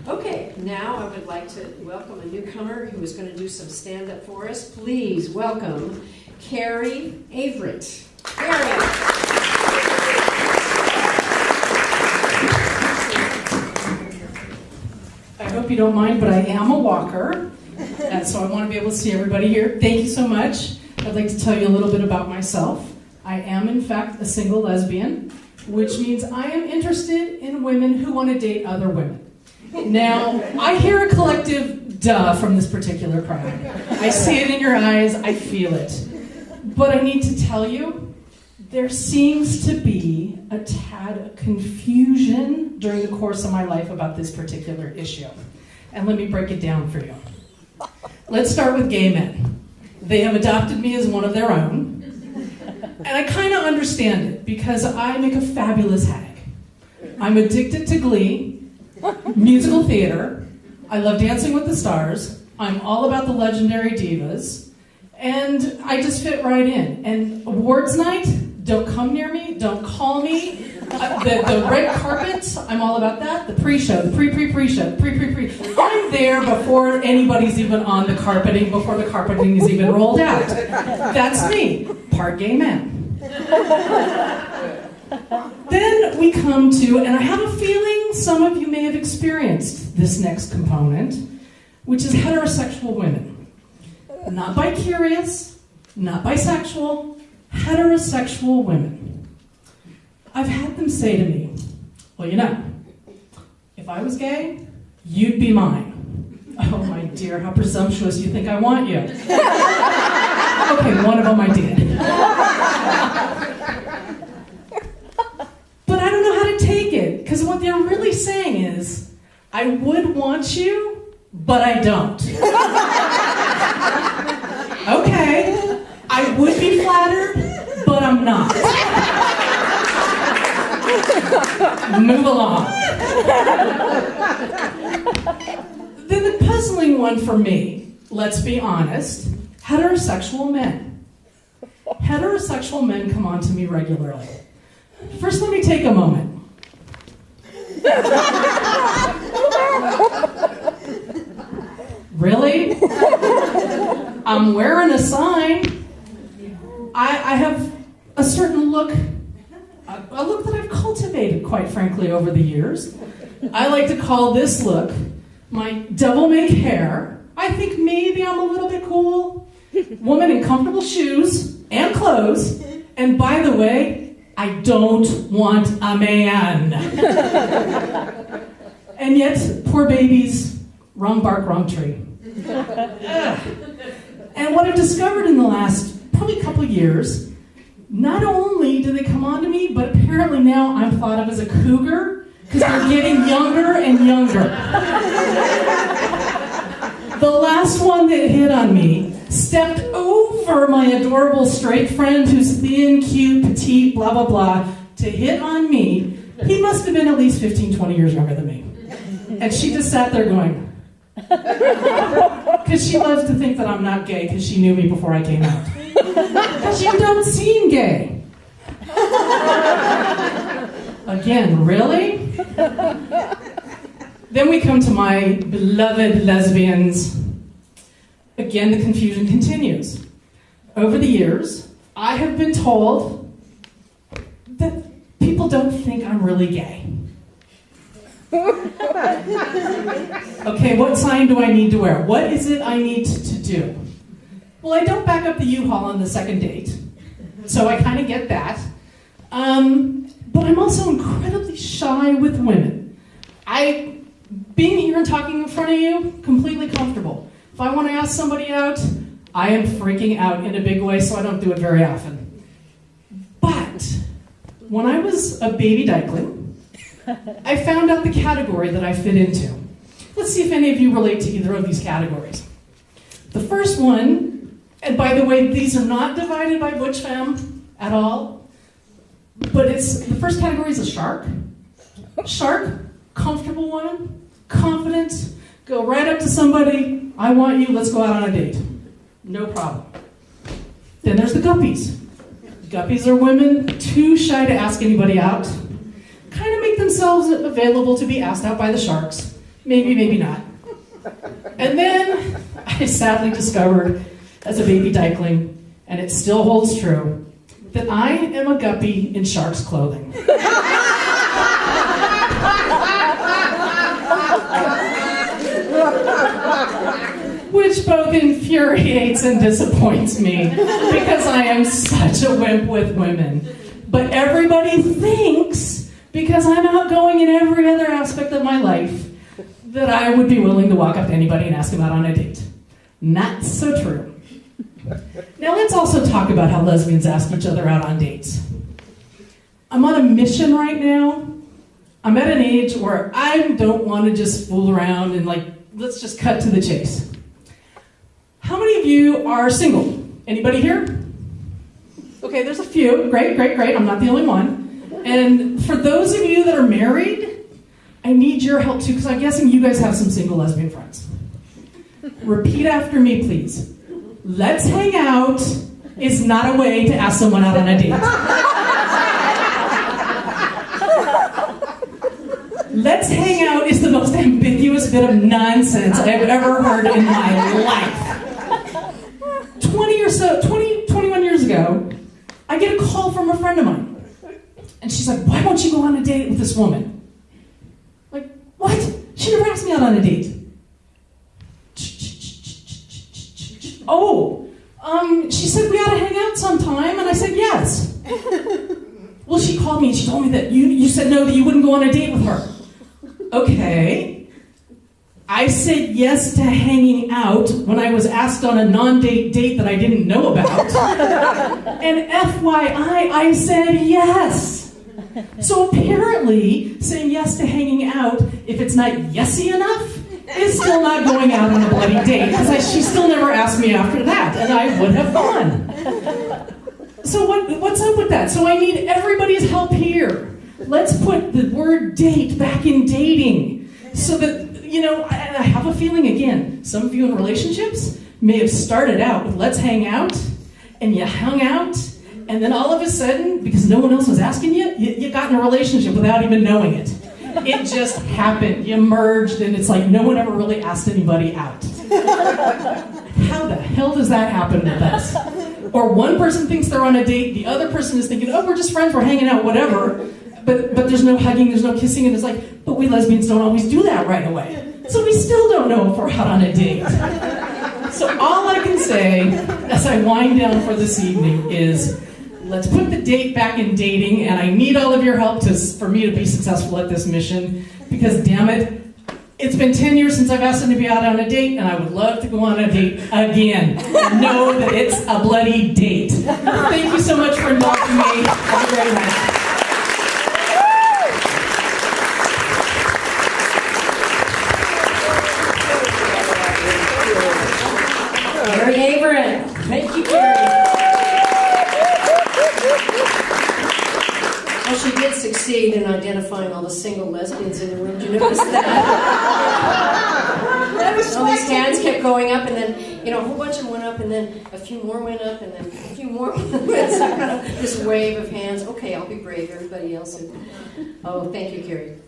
Okay, now I would like to welcome a newcomer who is going to do some stand-up for us. Please welcome Carrie Avritt. Carrie. I hope you don't mind, but I am a walker, and so I want to be able to see everybody here. Thank you so much. I'd like to tell you a little bit about myself. I am, in fact, a single lesbian, which means I am interested in women who want to date other women. Now, I hear a collective duh from this particular crowd. I see it in your eyes, I feel it. But I need to tell you, there seems to be a tad of confusion during the course of my life about this particular issue. And let me break it down for you. Let's start with gay men. They have adopted me as one of their own. And I kind of understand it, because I make a fabulous hag. I'm addicted to Glee, musical theater, I love Dancing with the Stars, I'm all about the legendary divas, and I just fit right in. And awards night, don't come near me, don't call me. The red carpet, I'm all about that. The pre-show, the pre-pre-pre-show, pre-pre-pre. I'm there before anybody's even on the carpeting, before the carpeting is even rolled out. That's me, part gay man. Then we come to, and I have a feeling some of you may have experienced this next component, which is heterosexual women. Not bi-curious, not bisexual, heterosexual women. I've had them say to me, well, you know, if I was gay, you'd be mine. Oh, my dear, how presumptuous you think I want you. Okay, one of them I did. But I don't know how to take it, because what they're really saying is, I would want you, but I don't. Okay, I would be flattered, but I'm not. Move along. Then the puzzling one for me, let's be honest, heterosexual men. Heterosexual men come on to me regularly. First, let me take a moment. Really? I'm wearing a sign. I have a certain look, a look that I've cultivated, quite frankly, over the years. I like to call this look my devil may care. I think maybe I'm a little bit cool. Woman in comfortable shoes and clothes. And by the way, I don't want a man. And yet, poor babies, wrong bark, wrong tree. And what I've discovered in the last probably couple of years, not only do they come on to me, but apparently now I'm thought of as a cougar, because they're getting younger and younger. The last one that hit on me stepped over my adorable straight friend who's thin, cute, petite, blah, blah, blah, to hit on me. He must have been at least 15, 20 years younger than me. And she just sat there going, because she loves to think that I'm not gay because she knew me before I came out. Because you don't seem gay. Again, really? Then we come to my beloved lesbians. Again, the confusion continues. Over the years, I have been told that people don't think I'm really gay. Okay, what sign do I need to wear? What is it I need to do? Well, I don't back up the U-Haul on the second date, so I kind of get that. But I'm also incredibly shy with women. Being here and talking in front of you, completely comfortable. If I want to ask somebody out, I am freaking out in a big way, so I don't do it very often. But when I was a baby dykeling, I found out the category that I fit into. Let's see if any of you relate to either of these categories. The first one, and by the way, these are not divided by butch femme at all, but the first category is a shark. Shark, comfortable woman, confident, go right up to somebody, I want you, let's go out on a date. No problem. Then there's the guppies. Guppies are women too shy to ask anybody out, kind of make themselves available to be asked out by the sharks, Maybe, maybe not. And then I sadly discovered as a baby dykeling, and it still holds true, that I am a guppy in shark's clothing. Which both infuriates and disappoints me, because I am such a wimp with women. But everybody thinks, because I'm outgoing in every other aspect of my life, that I would be willing to walk up to anybody and ask them out on a date. Not so true. Now let's also talk about how lesbians ask each other out on dates. I'm on a mission right now. I'm at an age where I don't want to just fool around and let's just cut to the chase. How many of you are single? Anybody here? Okay, there's a few. Great. I'm not the only one. And for those of you that are married, I need your help too, because I'm guessing you guys have some single lesbian friends. Repeat after me, please. Let's hang out is not a way to ask someone out on a date. Let's hang out is the most ambiguous bit of nonsense I've ever heard in my life. 21 years ago, I get a call from a friend of mine. And she's like, why won't you go on a date with this woman? Like, what? She never asked me out on a date. Oh, she said we ought to hang out sometime, and I said yes. Well, she called me and she told me that you said no, that you wouldn't go on a date with her. Okay. I said yes to hanging out when I was asked on a non-date date that I didn't know about. And FYI, I said yes. So apparently, saying yes to hanging out, if it's not yesy enough, is still not going out on a bloody date, because she still never asked me after that, and I would have gone. So what's up with that? So I need everybody's help here. Let's put the word date back in dating, so that, I have a feeling, again, some of you in relationships may have started out with let's hang out, and you hung out, and then all of a sudden, because no one else was asking you got in a relationship without even knowing it. It just happened. You merged, and it's like no one ever really asked anybody out. How the hell does that happen with us? Or one person thinks they're on a date, the other person is thinking, oh, we're just friends, we're hanging out, whatever. But there's no hugging, there's no kissing, and it's like, but we lesbians don't always do that right away. So we still don't know if we're out on a date. So all I can say, as I wind down for this evening, is let's put the date back in dating, and I need all of your help for me to be successful at this mission, because damn it, it's been 10 years since I've asked them to be out on a date, and I would love to go on a date again. Know that it's a bloody date. Thank you so much for inviting me. Have a great night. Carrie Avritt. Thank you, Carrie. Well, she did succeed in identifying all the single lesbians in the room. Did you notice that? All these hands kept going up, and then, a whole bunch of them went up, and then a few more went up, and then a few more went up. It's kind of this wave of hands. Okay, I'll be brave. Everybody else. Oh, thank you, Carrie.